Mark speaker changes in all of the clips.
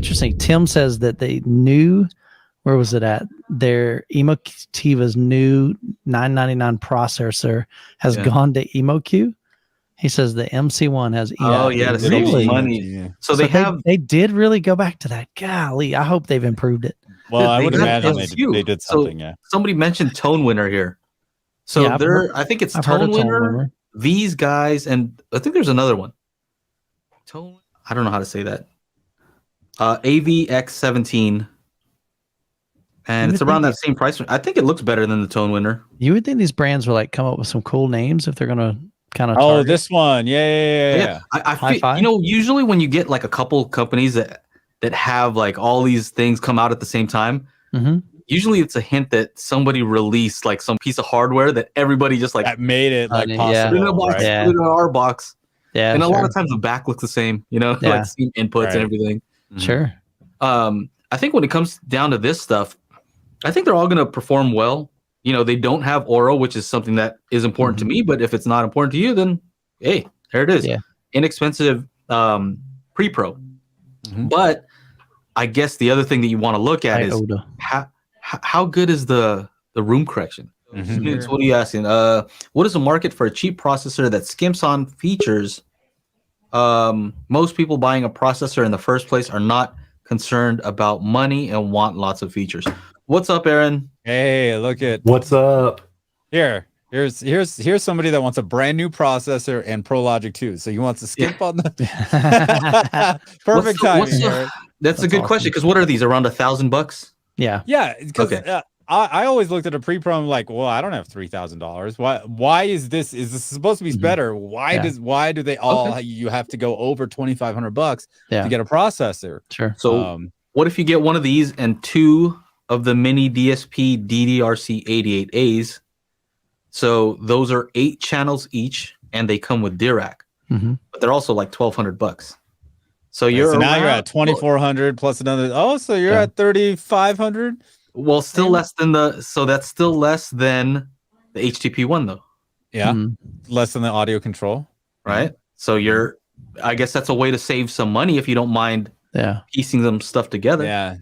Speaker 1: interesting. Tim says that they knew, where was it at? Their Emotiva's new 999 processor has gone to EMO-Q. He says the MC1 has EMO.
Speaker 2: Oh yeah, to save some money. Yeah. So they
Speaker 1: did really go back to that. Golly, I hope they've improved it.
Speaker 3: Well, I would imagine they did something.
Speaker 2: So somebody mentioned Tonewinner here. So I think it's Tonewinner, these guys, and I think there's another one. I don't know how to say that. AVX17. And it's around that same price. I think it looks better than the Tonewinner.
Speaker 1: You would think these brands would like come up with some cool names if they're going to kind of.
Speaker 3: Oh, this one. Yeah.
Speaker 2: I feel, you know, usually when you get like a couple companies that have like all these things come out at the same time, usually it's a hint that somebody released like some piece of hardware that everybody just like
Speaker 3: that made it like possible.
Speaker 2: Put it in a box, put it in our box.
Speaker 1: Yeah.
Speaker 2: And a lot of times the back looks the same, you know, like same inputs and everything.
Speaker 1: Sure.
Speaker 2: I think when it comes down to this stuff, I think they're all going to perform well. You know, they don't have Oro, which is something that is important to me, but if it's not important to you, then hey, there it is. Yeah. Inexpensive pre-pro. But I guess the other thing that you want to look at is how good is the room correction? What are you asking? What is the market for a cheap processor that skimps on features? Most people buying a processor in the first place are not concerned about money and want lots of features. What's up, Aaron?
Speaker 3: Hey, look at
Speaker 4: what's up.
Speaker 3: Here's somebody that wants a brand new processor and ProLogic 2. So you want to skip on the perfect timing.
Speaker 2: That's a good question, because what are these, around $1,000?
Speaker 3: Yeah, because I always looked at a pre-pro and like, well, I don't have $3,000. Why is this? Is this supposed to be better? Why do they all you have to go over $2,500 to get a processor?
Speaker 1: Sure.
Speaker 2: So what if you get one of these and two of the mini DSP DDRC 88As? So those are 8 channels each, and they come with Dirac, but they're also like $1,200. So
Speaker 3: now you're at 2,400 plus another. Oh, so you're at 3,500.
Speaker 2: Well, still less than that's still less than the HTP one though.
Speaker 3: Yeah, less than the audio control,
Speaker 2: right? So I guess that's a way to save some money if you don't mind piecing some stuff together.
Speaker 3: Yeah.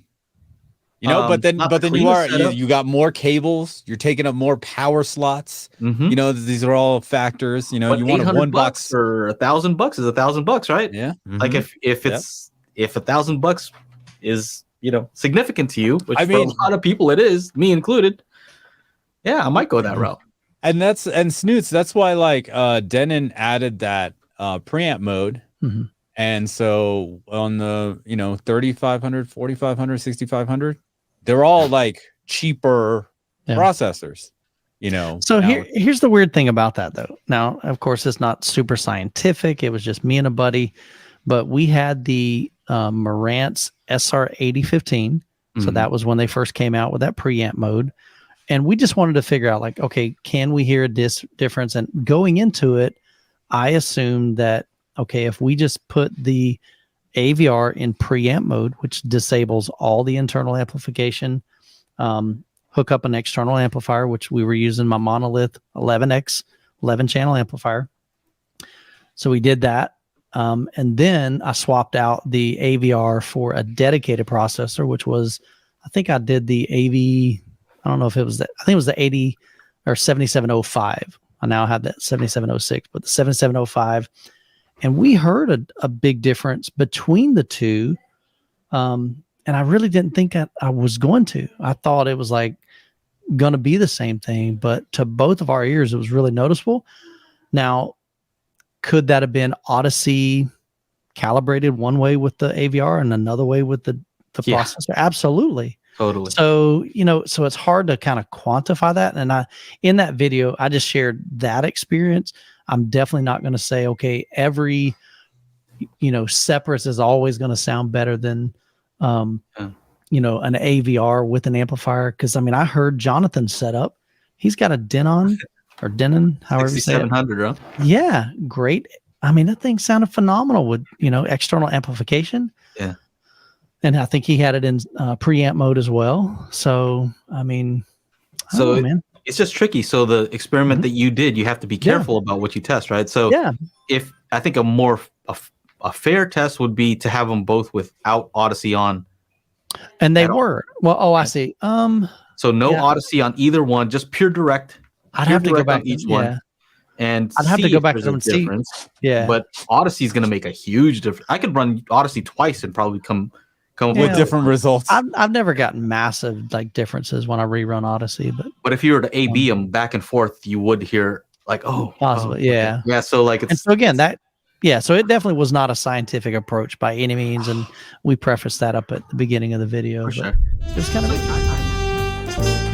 Speaker 3: You know, but then you got more cables. You're taking up more power slots. You know, these are all factors. You know, you want a $1
Speaker 2: or $1,000 is $1,000, right?
Speaker 3: Yeah.
Speaker 2: Like if $1,000 is, you know, significant to you, which for a lot of people it is, me included. Yeah, I might go that route.
Speaker 3: And Snoots, that's why like Denon added that preamp mode. And so on the, you know, 3,500, 4,500, 6,500, they're all like cheaper processors, you know.
Speaker 1: So here's the weird thing about that though. Now, of course, it's not super scientific. It was just me and a buddy, but we had the Marantz SR8015. So that was when they first came out with that preamp mode. And we just wanted to figure out like, okay, can we hear a difference? And going into it, I assumed that, okay, if we just put the AVR in preamp mode, which disables all the internal amplification, hook up an external amplifier, which we were using my Monolith 11X 11 channel amplifier. So we did that. And then I swapped out the AVR for a dedicated processor, which was, I think I did the AV, I don't know if it was that, I think it was the 80 or 7705. I now have that 7706, but the 7705. And we heard a big difference between the two. And I really didn't think I was going to. I thought it was like going to be the same thing, but to both of our ears, it was really noticeable. Now, could that have been Odyssey calibrated one way with the AVR and another way with the processor? Absolutely.
Speaker 2: Totally.
Speaker 1: So, you know, so it's hard to kind of quantify that. And in that video, I just shared that experience. I'm definitely not going to say, okay, every, you know, Cypress is always going to sound better than, you know, an AVR with an amplifier. Cause I mean, I heard Jonathan's setup. He's got a Denon or Denon, however you say it.
Speaker 2: 6700, huh?
Speaker 1: Yeah. Great. I mean, that thing sounded phenomenal with, you know, external amplification.
Speaker 2: Yeah.
Speaker 1: And I think he had it in preamp mode as well. So, I mean, I don't know, man.
Speaker 2: It's just tricky. So the experiment that you did, you have to be careful about what you test, right? So if I think a a fair test would be to have them both without Odyssey on.
Speaker 1: And they were. Well, oh, I see.
Speaker 2: So no Odyssey on either one, just pure direct.
Speaker 1: I'd have to go back
Speaker 2: on each one. And
Speaker 1: I'd have to go back to them and see. Yeah.
Speaker 2: But Odyssey is going to make a huge difference. I could run Odyssey twice and probably come
Speaker 3: with different results.
Speaker 1: I've never gotten massive like differences when I rerun Odyssey, but
Speaker 2: if you were to A/B them back and forth, you would hear like,
Speaker 1: possibly, yeah.
Speaker 2: Okay. Yeah. So like
Speaker 1: and so again, so it definitely was not a scientific approach by any means, and we prefaced that up at the beginning of the video.
Speaker 2: For
Speaker 1: but
Speaker 2: sure.
Speaker 1: it was kind of